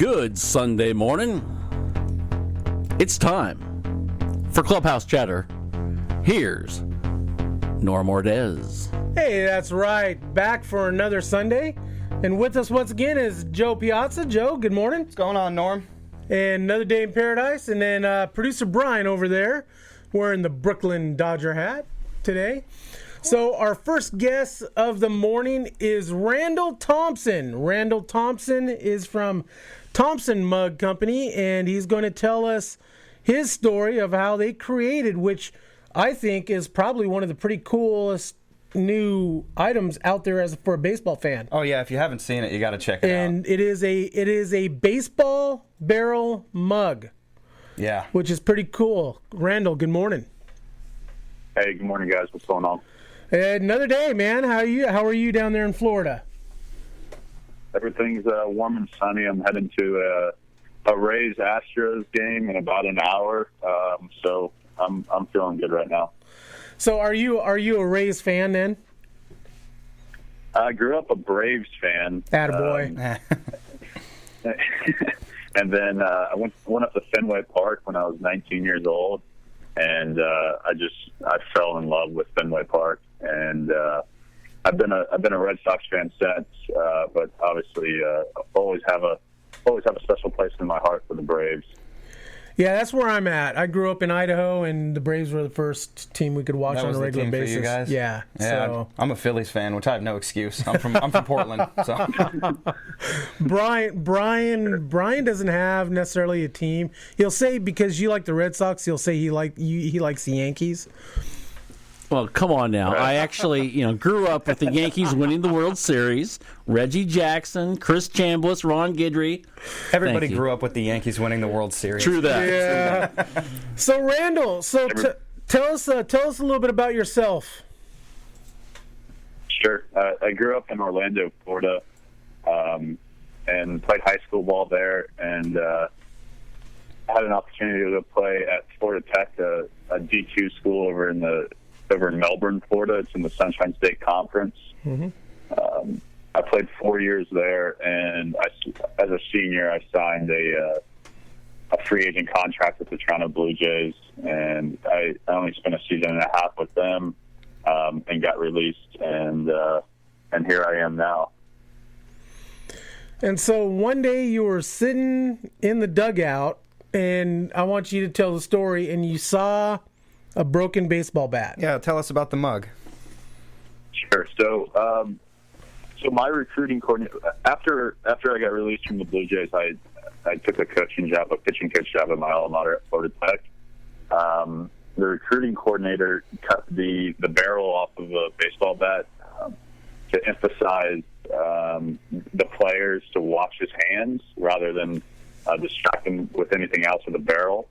Good Sunday morning. It's time for Clubhouse Chatter. Here's Norm Ordez. Hey, that's right. Back for another Sunday. And with us once again is Joe Piazza. Joe, good morning. What's going on, Norm? And another day in paradise. And then producer Brian over there wearing the Brooklyn Dodger hat today. So our first guest of the morning is Randall Thompson. Randall Thompson is from Thompson Mug Company, and he's going to tell us his story of how they created, which I think is probably one of the pretty coolest new items out there for a baseball fan. Oh yeah, if you haven't seen it, you got to check it out. And it is a baseball barrel mug. Yeah. Which is pretty cool. Randall, good morning. Hey, good morning, guys. What's going on? Another day, man. How are you down there in Florida? Everything's warm and sunny. I'm heading to a Rays Astros game in about an hour, so I'm feeling good right now. So are you a Rays fan then? I grew up a Braves fan. Attaboy. And then I went up to Fenway Park when I was 19 years old, and I fell in love with Fenway Park, and I've been a Red Sox fan since, but obviously always have a special place in my heart for the Braves. Yeah, that's where I'm at. I grew up in Idaho, and the Braves were the first team we could watch on a regular basis. For you guys? Yeah. So. I'm a Phillies fan, which I have no excuse. I'm from Portland. So. Brian doesn't have necessarily a team. He'll say because you like the Red Sox, he'll say he likes the Yankees. Well, come on now. I actually, grew up with the Yankees winning the World Series. Reggie Jackson, Chris Chambliss, Ron Guidry. Everybody grew up with the Yankees winning the World Series. True that. Yeah. So Randall, tell us a little bit about yourself. Sure. I grew up in Orlando, Florida, and played high school ball there, and had an opportunity to go play at Florida Tech, a D2 school over in Melbourne, Florida. It's in the Sunshine State Conference. Mm-hmm. I played 4 years there, and as a senior, I signed a free agent contract with the Toronto Blue Jays, and I only spent a season and a half with them, and got released, and here I am now. And so one day you were sitting in the dugout, and I want you to tell the story, and you saw a broken baseball bat. Yeah, tell us about the mug. Sure. So my recruiting coordinator, after I got released from the Blue Jays, I took a pitching coach job at my alma mater at Florida Tech. The recruiting coordinator cut the barrel off of a baseball bat to emphasize the players to wash his hands rather than distract them with anything else with the barrel.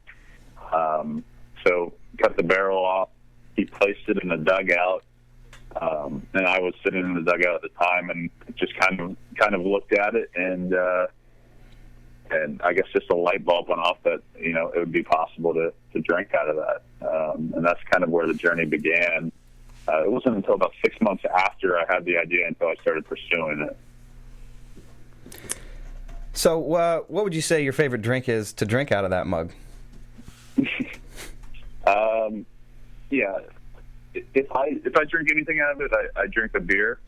So cut the barrel off. He placed it in the dugout, and I was sitting in the dugout at the time, and just kind of looked at it, and I guess just a light bulb went off that it would be possible to drink out of that, and that's kind of where the journey began. It wasn't until about 6 months after I had the idea until I started pursuing it. So, what would you say your favorite drink is to drink out of that mug? Yeah, if I drink anything out of it, I drink a beer.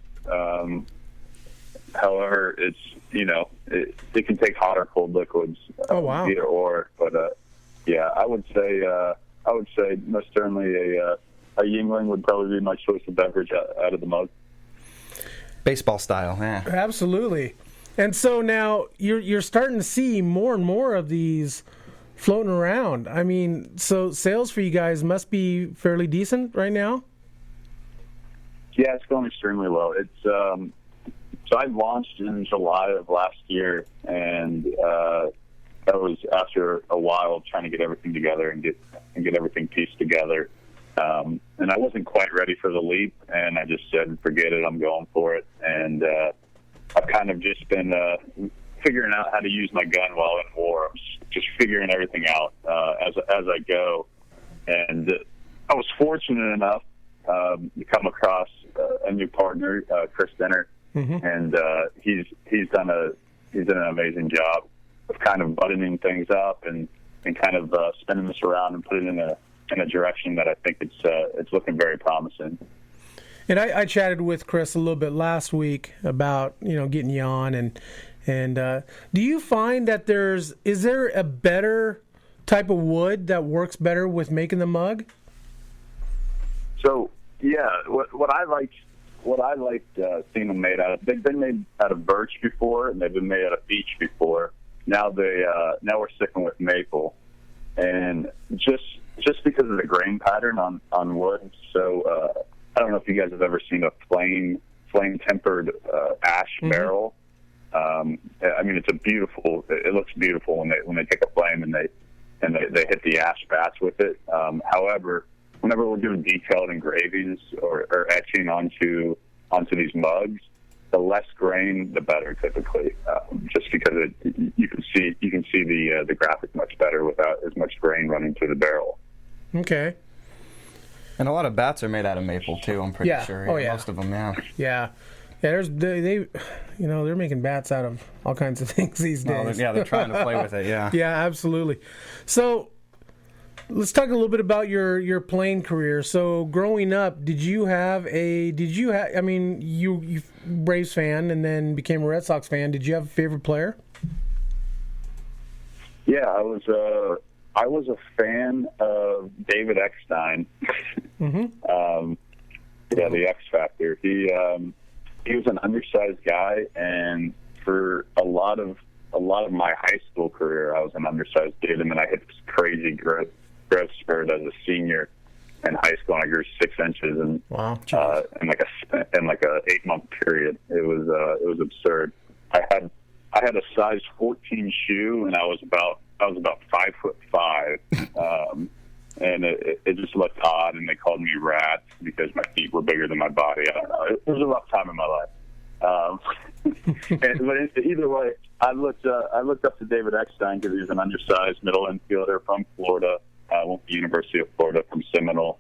However, it's it can take hot or cold liquids. Oh wow! Either or, but yeah, I would say most certainly a Yingling would probably be my choice of beverage out of the mug. Baseball style, yeah. Absolutely. And so now you're starting to see more and more of these floating around. I mean, so sales for you guys must be fairly decent right now? Yeah, it's going extremely low. It's so I launched in July of last year, and that was after a while trying to get everything together and get everything pieced together. And I wasn't quite ready for the leap, and I just said, forget it, I'm going for it. And I've kind of just been figuring out how to use my gun while in war. I'm just figuring everything out as I go. And I was fortunate enough to come across a new partner, Chris Denner, and he's done an amazing job of kind of buttoning things up and kind of spinning this around and put it in a direction that I think it's looking very promising. And I chatted with Chris a little bit last week about getting you on, and do you find that is there a better type of wood that works better with making the mug? So yeah, what I liked seeing them made out of, they've been made out of birch before, and they've been made out of beech before. Now we're sticking with maple, and just because of the grain pattern on wood. So I don't know if you guys have ever seen a flame tempered ash barrel. I mean, it looks beautiful when they take a flame and they hit the ash bats with it. However, whenever we're doing detailed engravings or etching onto these mugs, the less grain, the better, typically. Just because you can see the graphic much better without as much grain running through the barrel. Okay. And a lot of bats are made out of maple too. I'm pretty sure. Oh yeah. Most of them, yeah. Yeah. Yeah, they're making bats out of all kinds of things these days. They're trying to play with it. Yeah. Yeah, absolutely. So let's talk a little bit about your playing career. So growing up, you Braves fan and then became a Red Sox fan. Did you have a favorite player? Yeah, I was a fan of David Eckstein. Mm-hmm. The X Factor. He was an undersized guy, and for a lot of my high school career, I was an undersized kid, and then I hit this crazy growth spurt as a senior in high school, and I grew 6 inches, and wow, in like a 8-month period. It was absurd. I had a size 14 shoe, and I was about 5'5", and it just looked odd, and they called me Rat because my feet were bigger than my body. I don't know. It was a rough time in my life. But either way, I looked up to David Eckstein because he was an undersized middle infielder from Florida. Went to the University of Florida from Seminole.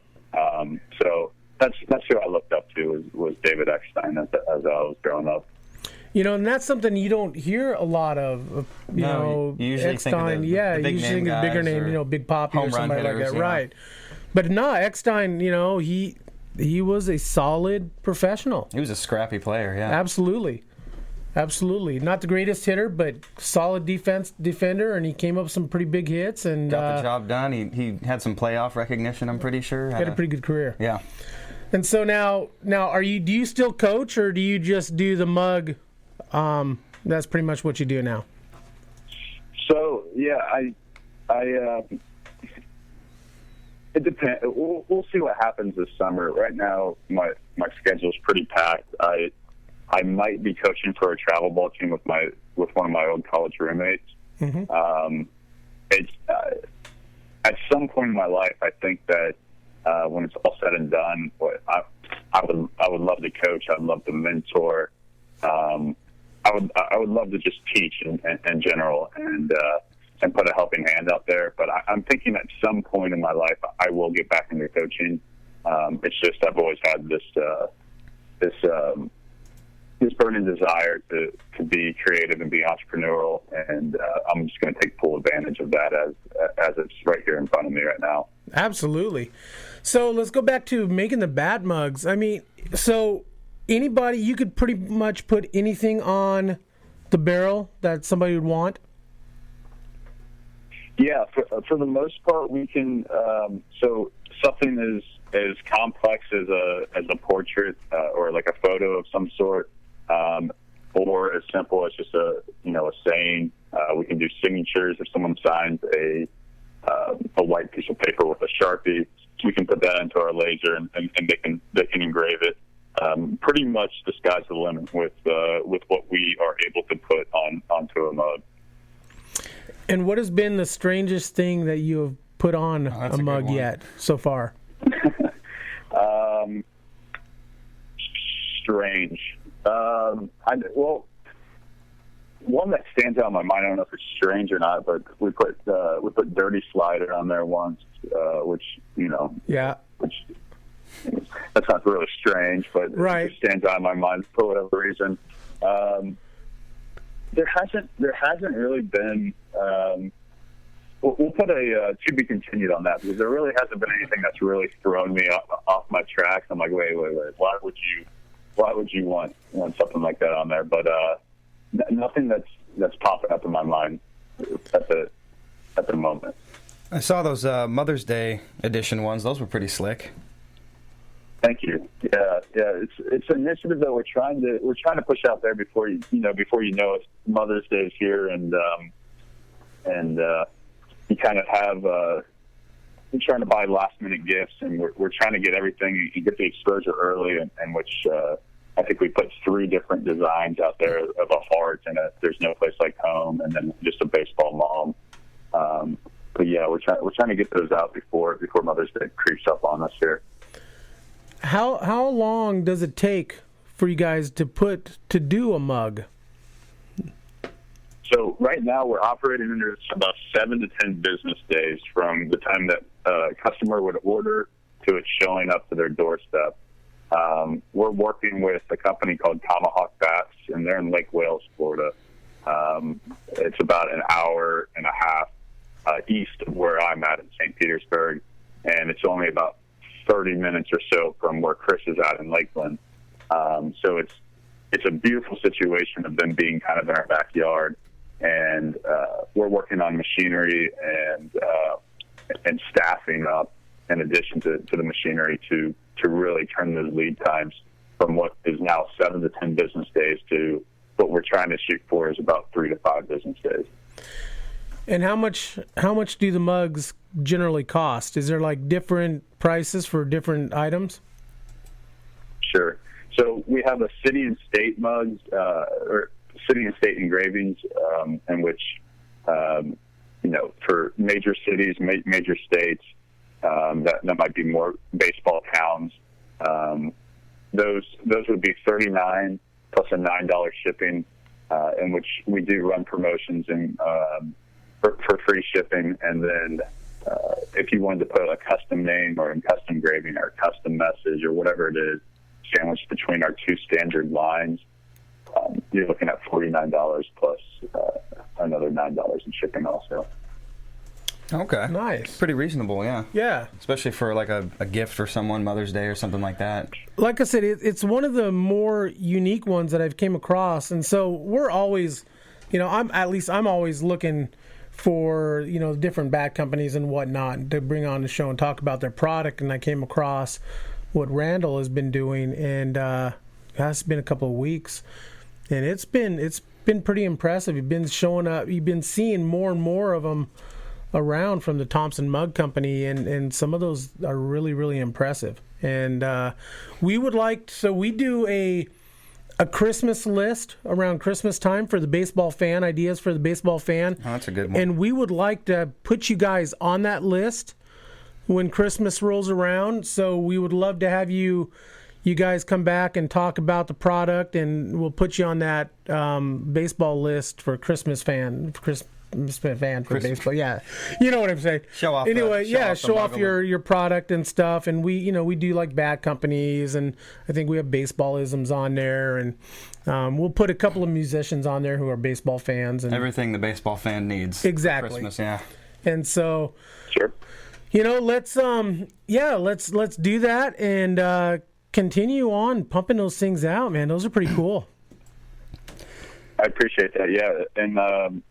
So that's who I looked up to was David Eckstein as I was growing up. And that's something you don't hear a lot of. You usually Eckstein, think of the big you usually think of the bigger name, Big Poppy or somebody like that, right? But no, Eckstein, he was a solid professional. He was a scrappy player, yeah. Absolutely. Not the greatest hitter, but solid defender, and he came up with some pretty big hits and got the job done. He had some playoff recognition, I'm pretty sure. Had a pretty good career. Yeah. And so now do you still coach, or do you just do the mug? That's pretty much what you do now. So yeah, it depends. We'll see what happens this summer. Right now, my schedule's pretty packed. I might be coaching for a travel ball team with one of my old college roommates. Mm-hmm. At some point in my life, I think that when it's all said and done, I would love to coach. I'd love to mentor. I would love to just teach in general and put a helping hand out there. But I'm thinking at some point in my life I will get back into coaching. It's just I've always had this burning desire to be creative and be entrepreneurial, and I'm just going to take full advantage of that as it's right here in front of me right now. Absolutely. So let's go back to making the bat mugs. I mean, so anybody, you could pretty much put anything on the barrel that somebody would want? Yeah, for the most part, we can. So something as complex as a portrait or like a photo of some sort, or as simple as just a saying. We can do signatures. If someone signs a white piece of paper with a Sharpie, we can put that into our laser and they can engrave it. Pretty much the sky's the limit with what we are able to put onto a mug. And what has been the strangest thing that you have put on a mug yet so far? Strange. One that stands out in my mind, I don't know if it's strange or not, but we put Dirty Slider on there once, which that's not really strange, but right. It stands out in my mind for whatever reason. There hasn't really been we'll put a to be continued on that, because there really hasn't been anything that's really thrown me off my tracks. I'm like, wait, why would you want something like that on there? But nothing that's popping up in my mind at the moment. I saw those Mother's Day edition ones. Those were pretty slick. Thank you. Yeah. It's an initiative that we're trying to push out there before you know it. Mother's Day is here, and you kind of have you're trying to buy last minute gifts, and we're trying to get everything. You get the exposure early, and which I think we put 3 different designs out there of a heart and there's no place like home, and then just a baseball mom. But yeah, we're trying to get those out before Mother's Day creeps up on us here. How long does it take for you guys to do a mug? So right now we're operating under about 7 to 10 business days from the time that a customer would order to it showing up to their doorstep. We're working with a company called Tomahawk Bats, and they're in Lake Wales, Florida. It's about an hour and a half east of where I'm at in St. Petersburg, and it's only about 30 minutes or so from where Chris is at in Lakeland. So it's a beautiful situation of them being kind of in our backyard, and we're working on machinery and staffing up in addition to the machinery to really turn those lead times from what is now 7 to 10 business days to what we're trying to shoot for is about 3 to 5 business days. And how much do the mugs generally cost? Is there like different prices for different items? Sure. So we have a city and state mugs, or city and state engravings, in which, for major cities, major states, that might be more baseball towns. Those would be $39 plus a $9 shipping, in which we do run promotions and for free shipping. And then if you wanted to put a custom name or a custom engraving or a custom message or whatever it is, sandwiched between our 2 standard lines, you're looking at $49 plus another $9 in shipping also. Okay. Nice. Pretty reasonable, yeah. Yeah. Especially for like a gift for someone, Mother's Day or something like that. Like I said, it's one of the more unique ones that I've came across, and so we're always, I'm always looking for different bat companies and whatnot to bring on the show and talk about their product. And I came across what Randall has been doing, and it's been a couple of weeks, and it's been pretty impressive. You've been showing up. You've been seeing more and more of them around from the Thompson Mug Company, and some of those are really, really impressive. And we do a Christmas list around Christmas time for the baseball fan, ideas for the baseball fan. Oh, that's a good one. And we would like to put you guys on that list when Christmas rolls around. So we would love to have you guys come back and talk about the product, and we'll put you on that baseball list for Christmas fan for baseball. Yeah, you know what I'm saying. Show off. Anyway, show off your product and stuff. And we do like bat companies, and I think we have baseballisms on there, and we'll put a couple of musicians on there who are baseball fans and everything the baseball fan needs. Exactly. For Christmas, yeah. And so, sure. Let's do that and continue on pumping those things out, man. Those are pretty cool. I appreciate that. Yeah, and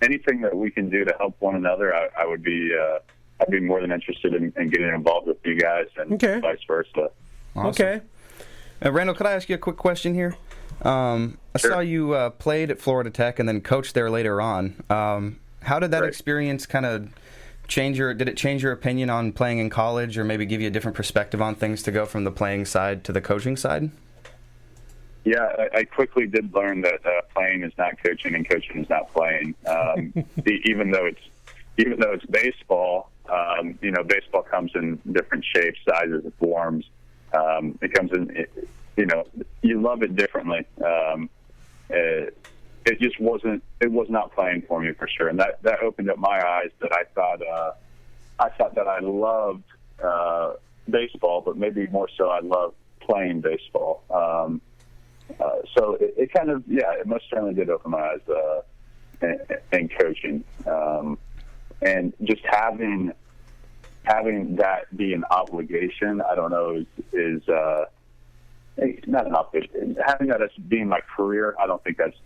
anything that we can do to help one another, I would be. I'd be more than interested in getting involved with you guys, and vice versa. Awesome. Okay. Randall, could I ask you a quick question here? I Sure. saw you played at Florida Tech and then coached there later on. How did that experience kind of did it change your opinion on playing in college, or maybe give you a different perspective on things to go from the playing side to the coaching side? Yeah, I quickly did learn that playing is not coaching and coaching is not playing. Even though it's baseball, baseball comes in different shapes, sizes, and forms. It comes in, you love it differently. It just wasn't. It was not playing for me for sure, and that opened up my eyes. That I thought that I loved baseball, but maybe more so I loved playing baseball. So it kind of, it most certainly did open my eyes and coaching, and just having that be an obligation. I don't know is not an obligation. Having that as being my career, I don't think that's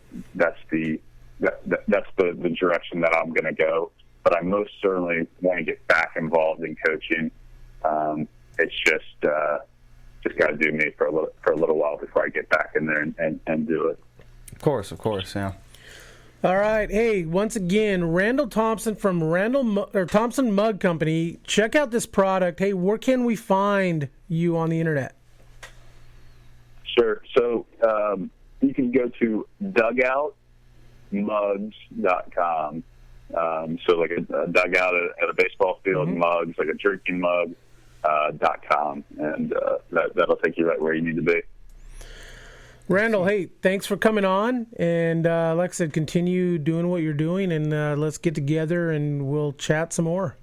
the direction that I'm going to go. But I most certainly want to get back involved in coaching. It's just got to do me for a little while before I get back in there and do it. Of course, yeah. All right. Hey, once again, Randall Thompson from Thompson Mug Company. Check out this product. Hey, where can we find you on the internet? Sure. So you can go to dugoutmugs.com. So like a dugout at a baseball field, mugs, like a drinking mug, .com. And that'll take you right where you need to be. Randall, hey, thanks for coming on. And like I said, continue doing what you're doing, and let's get together and we'll chat some more.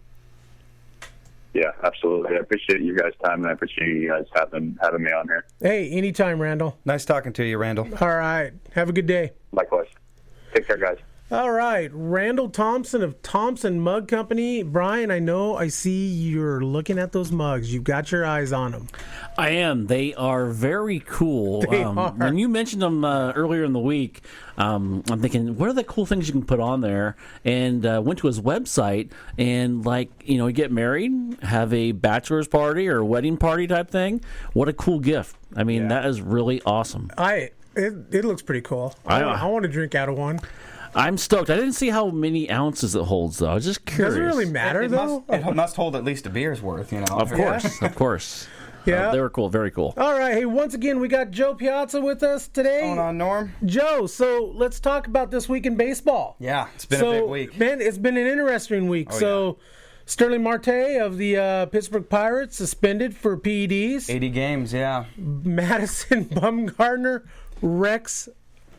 Yeah, absolutely. I appreciate you guys' time, and I appreciate you guys having me on here. Hey, anytime, Randall. Nice talking to you, Randall. All right. Have a good day. Likewise. Take care, guys. All right. Randall Thompson of Thompson Mug Company. Brian, I see you're looking at those mugs. You've got your eyes on them. I am. They are very cool. They are. When you mentioned them earlier in the week, I'm thinking, what are the cool things you can put on there? And went to his website, and you get married, have a bachelor's party or a wedding party type thing. What a cool gift. I mean, That is really awesome. It looks pretty cool. I want to drink out of one. I'm stoked. I didn't see how many ounces it holds, though. I was just curious. Does it really matter, though? It must hold at least a beer's worth, Of course, of course. Yeah. They were cool, very cool. All right. Hey, once again, we got Joe Piazza with us today. What's going on, Norm? Joe, so let's talk about this week in baseball. Yeah, it's been a big week. Man, it's been an interesting week. Sterling Marte of the Pittsburgh Pirates suspended for PEDs. 80 games, yeah. Madison Bumgarner wrecks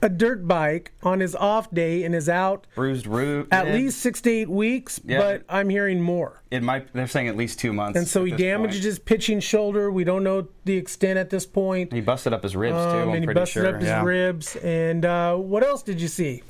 a dirt bike on his off day and is out bruised root at least 6 to 8 weeks, but I'm hearing more. They're saying at least 2 months. And so he damaged his pitching shoulder. We don't know the extent at this point. He busted up his ribs too. I'm and he pretty sure. busted up his ribs. And what else did you see?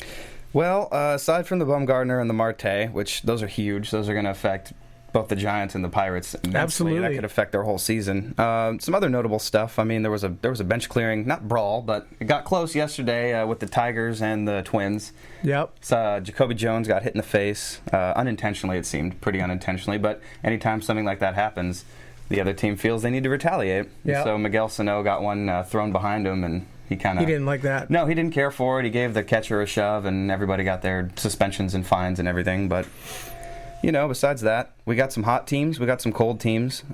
Well, aside from the Bumgarner and the Marte, which those are huge, those are going to affect both the Giants and the Pirates immensely. Absolutely. That could affect their whole season. Some other notable stuff. I mean, there was a bench clearing, not brawl, but it got close yesterday with the Tigers and the Twins. Yep. Jacoby Jones got hit in the face, unintentionally it seemed, pretty unintentionally, but anytime something like that happens, the other team feels they need to retaliate. Yep. So Miguel Sano got one thrown behind him, and he didn't like that. No, he didn't care for it. He gave the catcher a shove, and everybody got their suspensions and fines and everything, but besides that, we got some hot teams. We got some cold teams.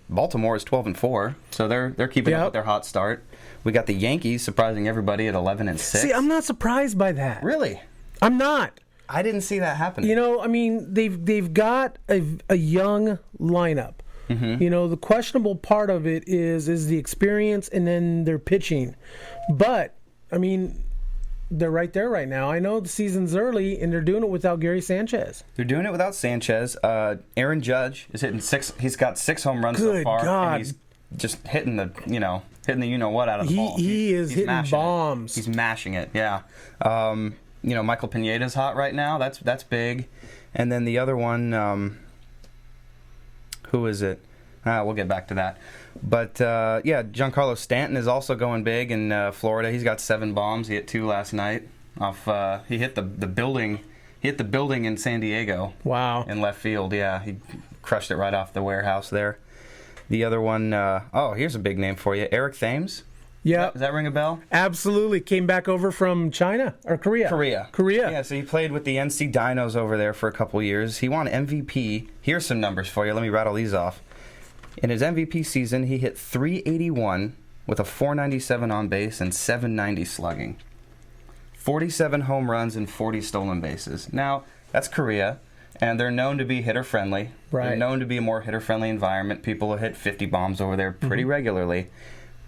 Baltimore is 12-4, so they're keeping up with their hot start. We got the Yankees surprising everybody at 11-6. See, I'm not surprised by that. Really? I'm not. I didn't see that happen. They've got a young lineup. Mm-hmm. The questionable part of it is the experience and then their pitching. But they're right there right now. I know the season's early, and they're doing it without Gary Sanchez. They're doing it without Sanchez. Aaron Judge is hitting 6. He's got 6 home runs so far. God. And he's just hitting the what out of the ball. He is hitting bombs. He's mashing it. Yeah. Michael Pineda's hot right now. That's big. And then the other one, who is it? We'll get back to that. But, Giancarlo Stanton is also going big in Florida. He's got 7 bombs. He hit 2 last night. He hit the building. He hit the building in San Diego. Wow. In left field, yeah. He crushed it right off the warehouse there. The other one, here's a big name for you. Eric Thames. Yeah. Does that ring a bell? Absolutely. Came back over from China or Korea. Korea. Yeah, so he played with the NC Dinos over there for a couple years. He won MVP. Here's some numbers for you. Let me rattle these off. In his MVP season, he hit .381 with a .497 on base and .790 slugging. 47 home runs and 40 stolen bases. Now, that's Korea, and they're known to be hitter-friendly. Right. They're known to be a more hitter-friendly environment. People will hit 50 bombs over there pretty regularly.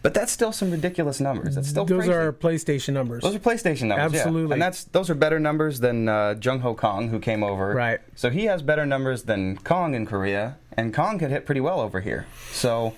But that's still some ridiculous numbers. That's still Those crazy. are PlayStation numbers. Those are PlayStation numbers, Absolutely. yeah. And those are better numbers than Jung-Ho Kong, who came over. Right. So he has better numbers than Kong in Korea, and Kong could hit pretty well over here. So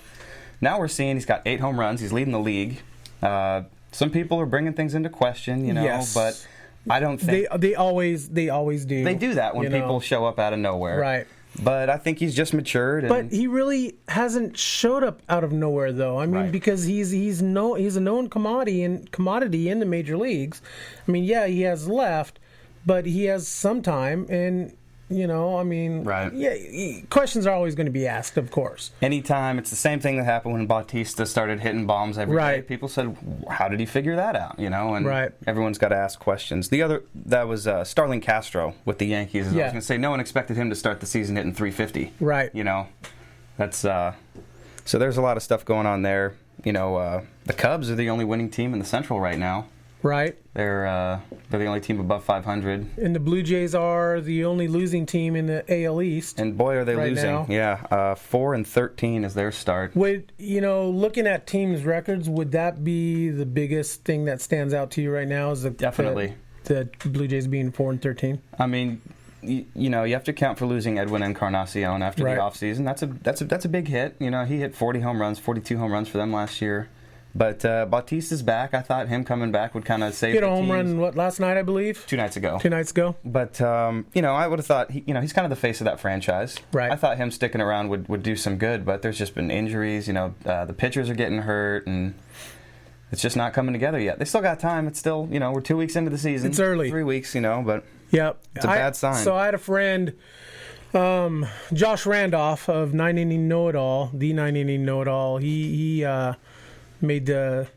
now we're seeing he's got 8 home runs. He's leading the league. Some people are bringing things into question, Yes. but I don't think they always do. they do that when people show up out of nowhere. Right. But I think he's just matured. And But he really hasn't showed up out of nowhere, though. I mean, Right. because he's a known commodity in the major leagues. I mean, yeah, he has left, but he has some time, and I mean, Right. Yeah, questions are always going to be asked, of course. anytime, it's the same thing that happened when Bautista started hitting bombs every day. Right. People said, how did he figure that out? And Right. everyone's got to ask questions. That was Starling Castro with the Yankees. I was Yeah. going to say, no one expected him to start the season hitting 350. Right. That's so there's a lot of stuff going on there. The Cubs are the only winning team in the Central right now. Right. They're the only team above 500. And the Blue Jays are the only losing team in the AL East. And boy, are they right losing. now. Yeah, 4-13 is their start. Would looking at teams' records, would that be the biggest thing that stands out to you right now? Is Definitely. the Blue Jays being 4-13? I mean, you have to account for losing Edwin Encarnacion after Right. the offseason. That's a big hit. He hit 40 home runs, 42 home runs for them last year. But Bautista's back. I thought him coming back would kind of save Hit the a home teams. run, last night, I believe? 2 nights ago. 2 nights ago? But, I would have thought, he's kind of the face of that franchise. Right. I thought him sticking around would do some good, but there's just been injuries. The pitchers are getting hurt, and it's just not coming together yet. They still got time. It's still, we're 2 weeks into the season. It's early. 3 weeks, but Yep. it's a bad sign. So I had a friend, Josh Randolph of 9 Inning Know-It-All, the 9 Inning Know-It-All. He made the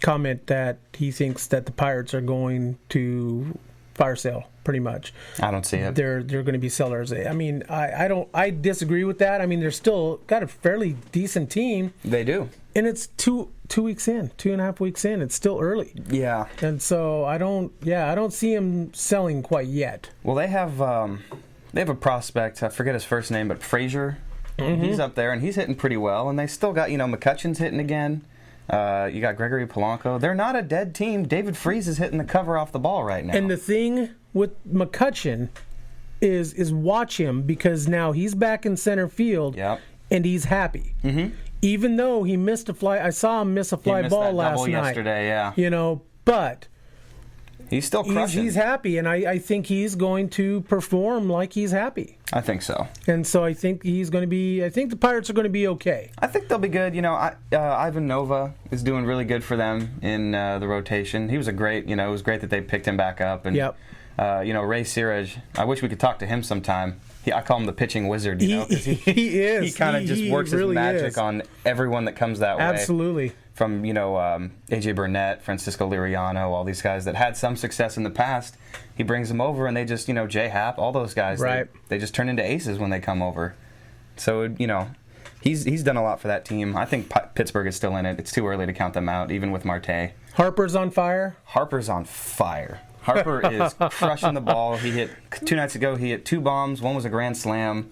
comment that he thinks that the Pirates are going to fire sale, pretty much. I don't see it. They're going to be sellers. I mean, I disagree with that. I mean, they're still got a fairly decent team, They do. and it's two weeks in, 2.5 weeks in. It's still early. Yeah. And so I don't see him selling quite yet. Well, they have a prospect. I forget his first name, but Frazier. Mm-hmm. He's up there, and he's hitting pretty well. And they still got, McCutcheon's hitting again. You got Gregory Polanco. They're not a dead team. David Freese is hitting the cover off the ball right now. And the thing with McCutcheon is watch him, because now he's back in center field, Yep. and he's happy. Mm-hmm. Even though he missed a fly, I saw him miss a fly missed ball that last double night. yesterday, yeah. But He's still crushing. he's happy, and I think he's going to perform like he's happy. I think so. And so I think he's going to be. I think the Pirates are going to be okay. I think they'll be good. Ivan Nova is doing really good for them in the rotation. He was it was great that they picked him back up. And, Yep. Ray Siraj, I wish we could talk to him sometime. I call him the pitching wizard, 'cause He is. He kind of just works really his magic is. on everyone that comes that way. Absolutely. From, AJ Burnett, Francisco Liriano, all these guys that had some success in the past. He brings them over, and they just, Jay Happ, all those guys, Right. they just turn into aces when they come over. So, he's done a lot for that team. I think Pittsburgh is still in it. It's too early to count them out, even with Marte. Harper's on fire. Harper's on fire. Harper is crushing the ball. 2 nights ago, he hit 2 bombs. One was a grand slam.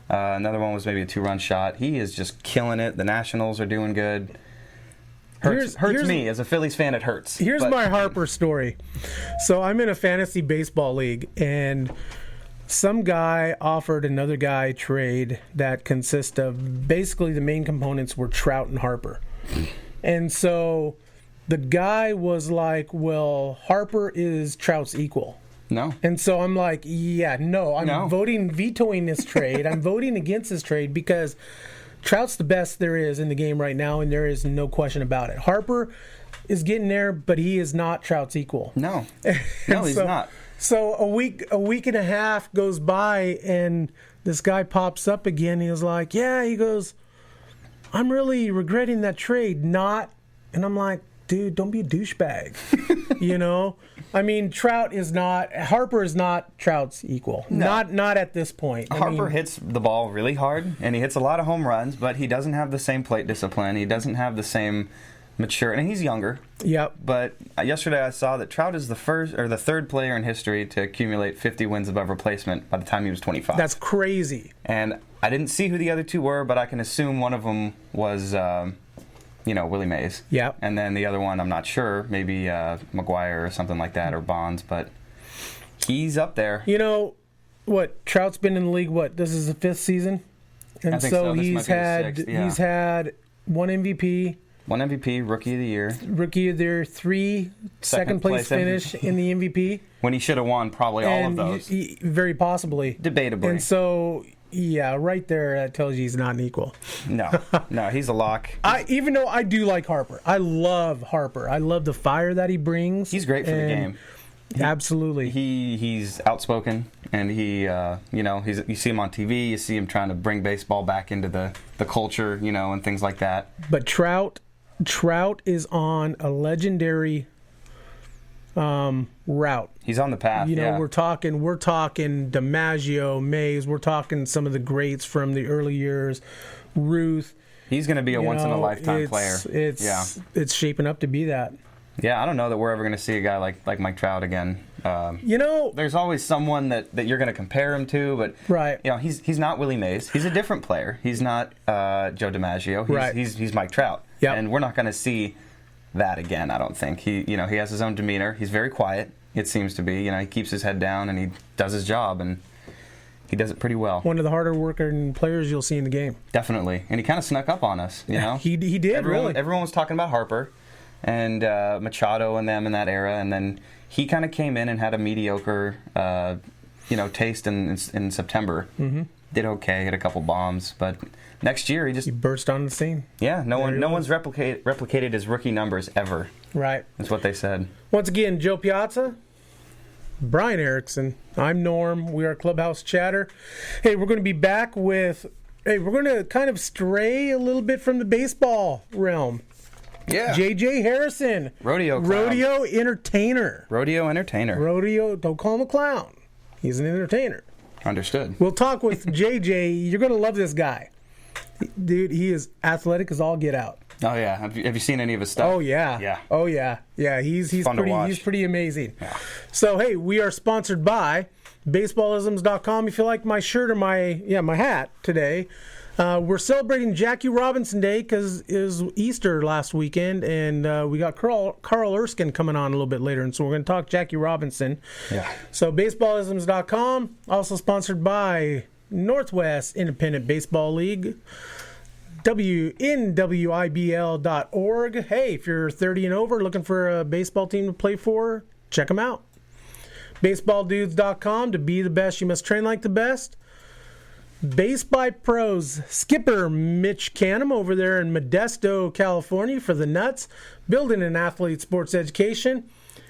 Another one was maybe a 2-run shot. He is just killing it. The Nationals are doing good. Hurts me. As a Phillies fan, it hurts. Here's my Harper story. So I'm in a fantasy baseball league, and some guy offered another guy a trade that consists of basically the main components were Trout and Harper. And so the guy was like, well, Harper is Trout's equal. No. And so I'm like, yeah, no, I'm vetoing this trade. I'm voting against this trade because Trout's the best there is in the game right now, and there is no question about it. Harper is getting there, but he is not Trout's equal. No. No, he's not. So a week and a half goes by, and this guy pops up again. He was like, yeah, he goes, I'm really regretting that trade. And I'm like, dude, don't be a douchebag. I mean, Harper is not Trout's equal. No. Not at this point. Harper hits the ball really hard, and he hits a lot of home runs, but he doesn't have the same plate discipline. He doesn't have the same mature, and he's younger. Yep. But yesterday I saw that Trout is the third player in history to accumulate 50 wins above replacement by the time he was 25. That's crazy. And I didn't see who the other two were, but I can assume one of them was, Willie Mays. Yep. And then the other one, I'm not sure, maybe McGuire or something like that, or Bonds, but he's up there. Trout's been in the league, this is the 5th season? And I think so. This he's might be the had 6th, yeah. he's had 1 MVP, One MVP, Rookie of the Year. Rookie of the Year, 3 second place finish in the MVP. When he should have won probably all of those. Very possibly. Debatably. And so, yeah, right there, that tells you he's not an equal. No, he's a lock. Even though I do like Harper. I love Harper. I love the fire that he brings. He's great for the game. Absolutely. He's outspoken, and you see him on TV. You see him trying to bring baseball back into the culture, and things like that. But Trout is on a legendary route. He's on the path. We're talking DiMaggio, Mays. We're talking some of the greats from the early years. Ruth. He's going to be a once in a lifetime player. It's shaping up to be that. Yeah, I don't know that we're ever going to see a guy like Mike Trout again. There's always someone that you're going to compare him to, but right. He's not Willie Mays. He's a different player. He's not Joe DiMaggio. He's Mike Trout. Yep. And we're not going to see that again. I don't think he has his own demeanor. He's very quiet. It seems to be. He keeps his head down and he does his job, and he does it pretty well. One of the harder working players you'll see in the game. Definitely, and he kind of snuck up on us. He did. Everyone was talking about Harper and Machado and them in that era, and then he kind of came in and had a mediocre, taste in September. Mm-hmm. Did okay, hit a couple bombs, but next year he burst on the scene. Yeah, no one's replicated his rookie numbers ever. Right, that's what they said. Once again, Joe Piazza, Brian Erickson, I'm Norm. We are Clubhouse Chatter. Hey, we're going to be back with. We're going to kind of stray a little bit from the baseball realm. Yeah. J.J. Harrison. Rodeo entertainer. Don't call him a clown. He's an entertainer. Understood. We'll talk with J.J. You're going to love this guy. Dude, he is athletic as all get out. Oh, yeah. Have you seen any of his stuff? Oh, yeah. Yeah. Oh, yeah. Yeah, he's pretty amazing. Yeah. So, hey, we are sponsored by baseballisms.com. If you like my shirt or my hat today, we're celebrating Jackie Robinson Day because it was Easter last weekend, and we got Carl Erskine coming on a little bit later, and so we're going to talk Jackie Robinson. Yeah. So baseballisms.com, also sponsored by Northwest Independent Baseball League, NWIBL.org. Hey, if you're 30 and over looking for a baseball team to play for, check them out. BaseballDudes.com. To be the best, you must train like the best. Base by Pros skipper Mitch Canham over there in Modesto, California for the Nuts, building an athlete sports education.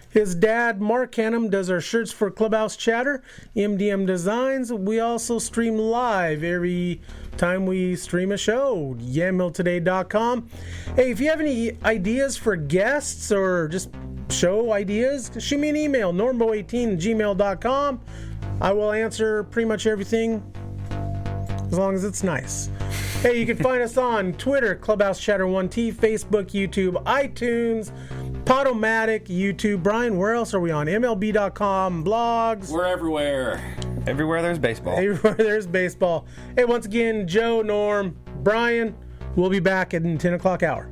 His dad, Mark Canham, does our shirts for Clubhouse Chatter, MDM Designs. We also stream live every time we stream a show, YamhillToday.com. Hey, if you have any ideas for guests or just show ideas, shoot me an email, normbo18@gmail.com. I will answer pretty much everything as long as it's nice. Hey, you can find us on Twitter, Clubhouse Chatter 1T, Facebook, YouTube, iTunes, Podomatic, YouTube. Brian, where else are we on? MLB.com, blogs. We're everywhere. Everywhere there's baseball. Everywhere there's baseball. Hey, once again, Joe, Norm, Brian, we'll be back at the 10 o'clock hour.